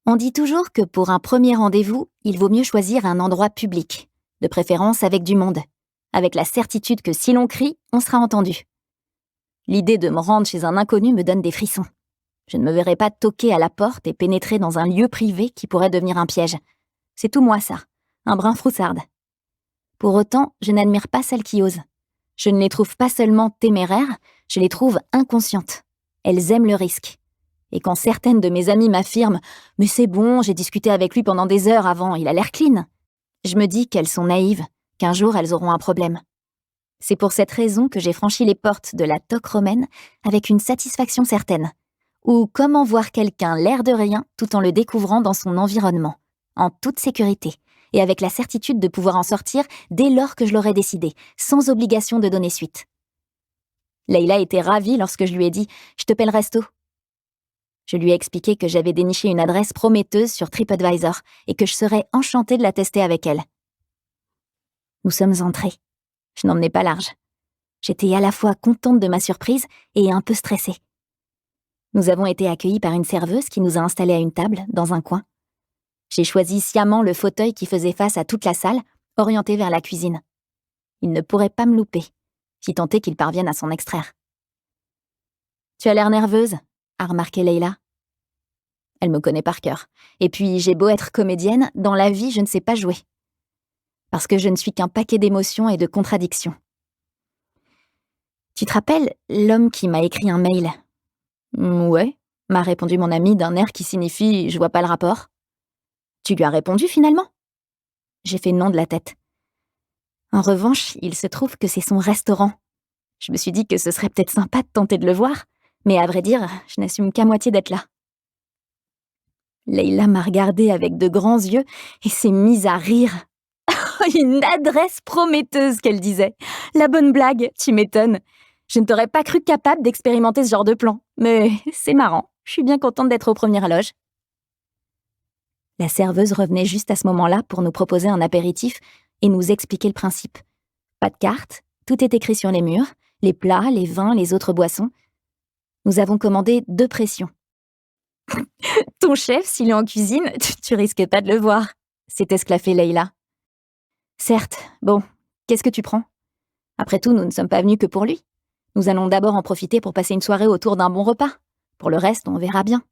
On dit toujours que pour un premier rendez-vous, il vaut mieux choisir un endroit public, de préférence avec du monde, avec la certitude que si l'on crie, on sera entendu. L'idée de me rendre chez un inconnu me donne des frissons. Je ne me verrai pas toquer à la porte et pénétrer dans un lieu privé qui pourrait devenir un piège. C'est tout moi ça, un brin froussarde. Pour autant, je n'admire pas celles qui osent. Je ne les trouve pas seulement téméraires, je les trouve inconscientes. Elles aiment le risque. Et quand certaines de mes amies m'affirment « Mais c'est bon, j'ai discuté avec lui pendant des heures avant, il a l'air clean », je me dis qu'elles sont naïves, qu'un jour elles auront un problème. C'est pour cette raison que j'ai franchi les portes de la toque romaine avec une satisfaction certaine. Ou comment voir quelqu'un l'air de rien tout en le découvrant dans son environnement, en toute sécurité, et avec la certitude de pouvoir en sortir dès lors que je l'aurais décidé, sans obligation de donner suite. Leïla était ravie lorsque je lui ai dit « Je te paie le resto ». Je lui ai expliqué que j'avais déniché une adresse prometteuse sur TripAdvisor et que je serais enchantée de la tester avec elle. Nous sommes entrés. Je n'emmenais pas large. J'étais à la fois contente de ma surprise et un peu stressée. Nous avons été accueillis par une serveuse qui nous a installés à une table, dans un coin. J'ai choisi sciemment le fauteuil qui faisait face à toute la salle, orienté vers la cuisine. Il ne pourrait pas me louper, si tant est qu'il parvienne à s'en extraire. « Tu as l'air nerveuse », a remarqué Leïla. Elle me connaît par cœur. Et puis, j'ai beau être comédienne, dans la vie, je ne sais pas jouer. Parce que je ne suis qu'un paquet d'émotions et de contradictions. « Tu te rappelles l'homme qui m'a écrit un mail ?»« Ouais », m'a répondu mon ami d'un air qui signifie « je vois pas le rapport ». « Tu lui as répondu finalement ?» J'ai fait non de la tête. En revanche, il se trouve que c'est son restaurant. Je me suis dit que ce serait peut-être sympa de tenter de le voir, mais à vrai dire, je n'assume qu'à moitié d'être là. Leïla m'a regardée avec de grands yeux et s'est mise à rire. Une adresse prometteuse, qu'elle disait. La bonne blague, tu m'étonnes. Je ne t'aurais pas cru capable d'expérimenter ce genre de plan. Mais c'est marrant, je suis bien contente d'être aux premières loges. La serveuse revenait juste à ce moment-là pour nous proposer un apéritif et nous expliquer le principe. Pas de carte, tout est écrit sur les murs, les plats, les vins, les autres boissons. Nous avons commandé 2 pressions. Ton chef, s'il est en cuisine, tu risques pas de le voir, s'est esclaffée Leïla. Certes, bon, qu'est-ce que tu prends ? Après tout, nous ne sommes pas venus que pour lui. Nous allons d'abord en profiter pour passer une soirée autour d'un bon repas. Pour le reste, on verra bien.